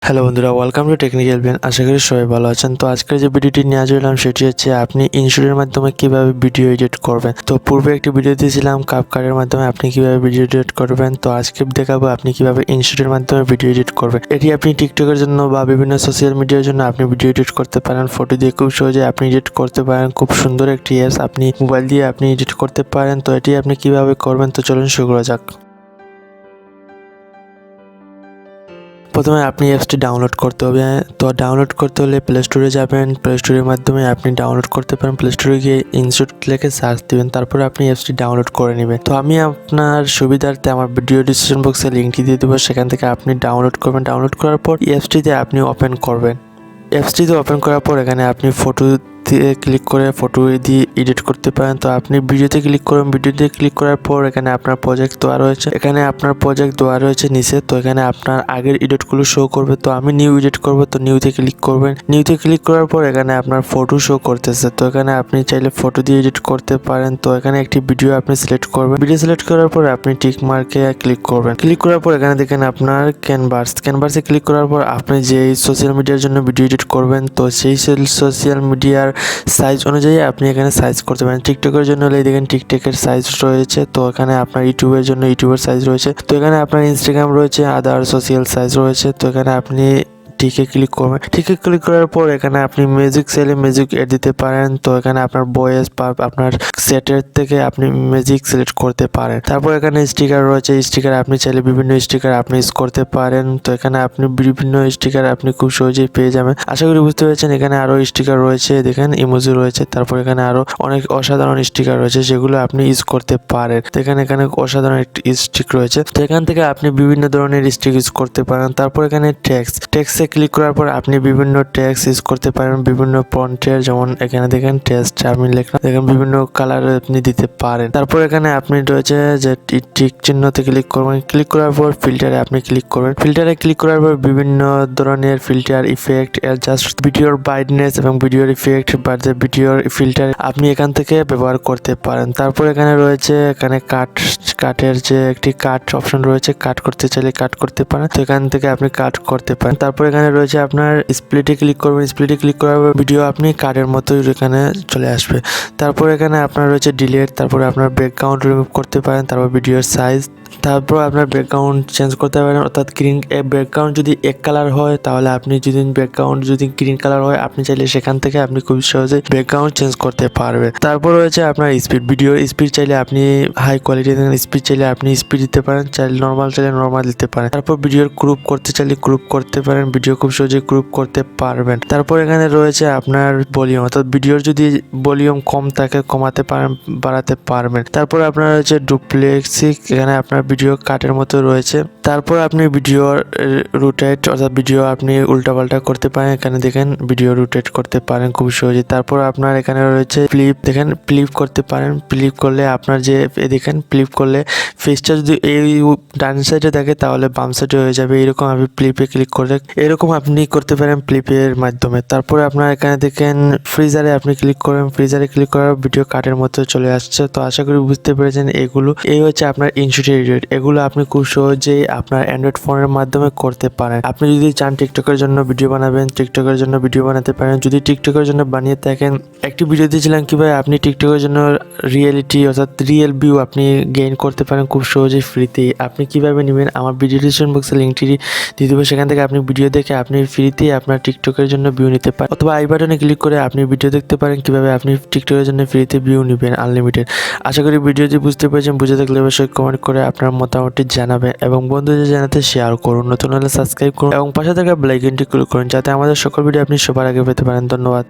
Hello বন্ধুরা, welcome to technical brain. আশা করি সবাই ভালো আছেন। তো আজকের যে ভিডিওটি নিয়ে আসলাম সেটি হচ্ছে আপনি ইনশটের মাধ্যমে কিভাবে ভিডিও এডিট করবেন। তো পূর্বে একটি ভিডিও দিয়েছিলাম কাপকাটের মাধ্যমে আপনি কিভাবে ভিডিও এডিট করবেন। তো আজকে দেখাবো আপনি কিভাবে ইনশটের মাধ্যমে ভিডিও এডিট করবেন। এটি আপনি টিকটকের জন্য বা বিভিন্ন সোশ্যাল মিডিয়ার জন্য আপনি ভিডিও এডিট করতে পারেন। ফটো দিয়ে খুব সহজে আপনি এডিট করতে পারেন। খুব সুন্দর একটি অ্যাপস, আপনি মোবাইল দিয়ে আপনি এডিট করতে পারেন। তো এটি আপনি কিভাবে করবেন, তো চলুন শুরু করা যাক। প্রথমে আপনি অ্যাপসটি ডাউনলোড করতে হবে। তো ডাউনলোড করতে হলে প্লে স্টোরে যাবেন। প্লে স্টোরের মাধ্যমে আপনি ডাউনলোড করতে পারেন। প্লে স্টোরে গিয়ে ইনশট লিখে সার্চ দিবেন, তারপরে আপনি অ্যাপসটি ডাউনলোড করে নেবেন। তো আমি আপনার সুবিধার্থে আমার ভিডিও ডিসক্রিপশন বক্সে লিঙ্কটি দিয়ে দেবো, সেখান থেকে আপনি ডাউনলোড করবেন। ডাউনলোড করার পর অ্যাপসটিতে আপনি ওপেন করবেন। অ্যাপসটিতে ওপেন করার পর এখানে আপনি ফটো দিয়ে ক্লিক করে ফটো দিয়ে এডিট করতে পারেন। তো আপনি ভিডিওতে ক্লিক করুন। ভিডিওতে ক্লিক করার পর এখানে আপনার প্রজেক্ট দেওয়া রয়েছে। নিচে। তো এখানে আপনার আগের এডিটগুলো শো করবে। তো আমি নিউ এডিট করব, তো নিউতে ক্লিক করবেন। নিউতে ক্লিক করার পর এখানে আপনার ফটো শো করতেছে। তো এখানে আপনি চাইলে ফটো দিয়ে এডিট করতে পারেন। তো এখানে একটি ভিডিও আপনি সিলেক্ট করবেন। ভিডিও সিলেক্ট করার পর আপনি টিক মার্কে ক্লিক করবেন। ক্লিক করার পর এখানে দেখেন আপনার ক্যানভাসে ক্লিক করার পর আপনি যে সোশ্যাল মিডিয়ার জন্য ভিডিও এডিট করবেন, তো সেই সোশ্যাল মিডিয়ার সাইজ অনুযায়ী আপনি এখানে সাইজ করতে পারেন। টিকটকের জন্য হলে দেখেন টিকটকের সাইজ রয়েছে। তো এখানে আপনার ইউটিউবের জন্য ইউটিউবের সাইজ রয়েছে। তো এখানে আপনার ইনস্টাগ্রাম রয়েছে, আদার সোশ্যাল সাইজ রয়েছে। তো এখানে আপনি ঠিকে ক্লিক করবেন। ঠিকে ক্লিক করার পর এখানে আপনি মিউজিক চাইলে মিউজিক এড দিতে পারেন। তো এখানে আপনার ভয়েস বা আপনার সেটের থেকে আপনি মিউজিক সিলেক্ট করতে পারেন। তারপর এখানে স্টিকার রয়েছে। স্টিকার আপনি চাইলে বিভিন্ন স্টিকার আপনি ইউজ করতে পারেন। তো এখানে আপনি বিভিন্ন স্টিকার আপনি খুব সহজেই পেয়ে যাবেন। আশা করি বুঝতে পেরেছেন। এখানে আরো স্টিকার রয়েছে, দেখেন ইমোজি রয়েছে। তারপর এখানে আরো অনেক অসাধারণ স্টিকার রয়েছে, সেগুলো আপনি ইউজ করতে পারেন। তো এখানে অসাধারণ একটি স্টিক রয়েছে। তো এখান থেকে আপনি বিভিন্ন ধরনের স্টিক ইউজ করতে পারেন। তারপর এখানে টেক্সটে ক্লিক করার পর আপনি বিভিন্ন টেক্সট ইউজ করতে পারেন বিভিন্ন ফন্টের। যেমন এখানে দেখেন টেক্সট আমি লিখলাম, দেখেন বিভিন্ন কালার আপনি দিতে পারেন। তারপর এখানে আপনি রয়েছে যে টিক চিহ্নতে ক্লিক করবেন। ক্লিক করার পর ফিল্টারে আপনি ক্লিক করবেন। ফিল্টারে ক্লিক করার পর বিভিন্ন ধরনের ফিল্টার ইফেক্ট, জাস্ট ভিডিওর ব্রাইটনেস এবং ভিডিওর ইফেক্ট বা যে ভিডিওর ফিল্টার আপনি এখান থেকে ব্যবহার করতে পারেন। তারপর এখানে রয়েছে এখানে কাটের যে একটি কাট অপশন রয়েছে, কাট করতে চাইলে কাট করতে পারেন। তো এখান থেকে আপনি কাট করতে পারেন। তারপর এখানে রয়েছে আপনার স্প্লিটে ক্লিক করবেন। স্প্লিটে ক্লিক করার পর ভিডিও আপনি কাটের মতোই এখানে চলে আসবে। তারপর এখানে আপনার রয়েছে ডিলেট। তারপরে আপনার ব্যাকগ্রাউন্ড রিমুভ করতে পারেন। তারপর ভিডিওর সাইজ, তারপর আপনার ব্যাকগ্রাউন্ড চেঞ্জ করতে পারেন। অর্থাৎ ব্যাকগ্রাউন্ড যদি এক কালার হয়, তাহলে আপনি ব্যাকগ্রাউন্ড যদি গ্রিন কালার হয়, আপনি চাইলে সেখান থেকে আপনি খুব সহজে ব্যাকগ্রাউন্ড চেঞ্জ করতে পারবেন। তারপর রয়েছে আপনার স্পিড, ভিডিওর স্পিড চাইলে আপনি হাই কোয়ালিটি দেন, স্পিড চাইলে আপনি স্পিড দিতে পারেন, চাইলে নর্মাল চাইলে নর্মাল দিতে পারেন। তারপর ভিডিওর গ্রুপ করতে চাইলে গ্রুপ করতে পারেন, ভিডিও খুব সহজে গ্রুপ করতে পারবেন। তারপর এখানে রয়েছে আপনার ভলিউম, অর্থাৎ ভিডিওর যদি ভলিউম কম থাকে কমাতে পারেন, বাড়াতে পারবেন। তারপর আপনার রয়েছে ডুপ্লেক্সিক, এখানে আপনার ভিডিও কাটের মতো রয়েছে। তারপর আপনি ভিডিও রোটেট, অর্থাৎ ভিডিও আপনি উল্টাপাল্টা করতে পারেন। এখানে দেখেন ভিডিও রোটেট করতে পারেন খুব সহজে। তারপর আপনার এখানে রয়েছে ফ্লিপ, দেখেন ফ্লিপ করতে পারেন। ফ্লিপ করলে আপনার যে দেখেন ফ্লিপ করলে ফেসটা যদি এই ডান সাইডে থাকে তাহলে বাম সাইডে হয়ে যাবে। এরকম আপনি ফ্লিপে ক্লিক করলে এরকম আপনি করতে পারেন ফ্লিপের মাধ্যমে। তারপরে আপনার এখানে দেখেন ফ্রিজারে আপনি ক্লিক করেন। ফ্রিজারে ক্লিক করার ভিডিও কাটের মতো চলে আসছে। তো আশা করি বুঝতে পেরেছেন। এই হচ্ছে আপনার ইনশট এডিট। এগুলো আপনি খুব সহজেই আপনার অ্যান্ড্রয়েড ফোনের মাধ্যমে করতে পারেন। আপনি যদি চান টিকটকের জন্য ভিডিও বানাবেন, টিকটকের জন্য ভিডিও বানাতে পারেন। যদি টিকটকের জন্য বানিয়ে থাকেন, একটি ভিডিও দিয়েছিলাম কিভাবে আপনি টিকটকের জন্য রিয়েলিটি অর্থাৎ রিয়েল ভিউ আপনি গেইন করতে পারেন খুব সহজেই ফ্রিতে। আপনি কিভাবে নেবেন আমার ভিডিও ডিসক্রিপশন বক্সে লিঙ্কটি দিয়ে দেবো, সেখান থেকে আপনি ভিডিও দেখে আপনি ফ্রিতে আপনার টিকটকের জন্য ভিউ নিতে পারেন। অথবা আই বাটনে ক্লিক করে আপনি ভিডিও দেখতে পারেন কিভাবে আপনি টিকটকের জন্য ফ্রিতে ভিউ নেবেন আনলিমিটেড। আশা করি ভিডিওটি বুঝতে পেরেছেন। বুঝে থাকলে অবশ্যই কমেন্ট করে আপনার মতামতটি জানাবেন এবং বন্ধুদের জানাতে শেয়ার করুন। নতুন হলে সাবস্ক্রাইব করুন এবং পাশে থাকা বেল আইকনটি ক্লিক করুন, যাতে আমাদের সকল ভিডিও আপনি সবার আগে পেতে পারেন। ধন্যবাদ।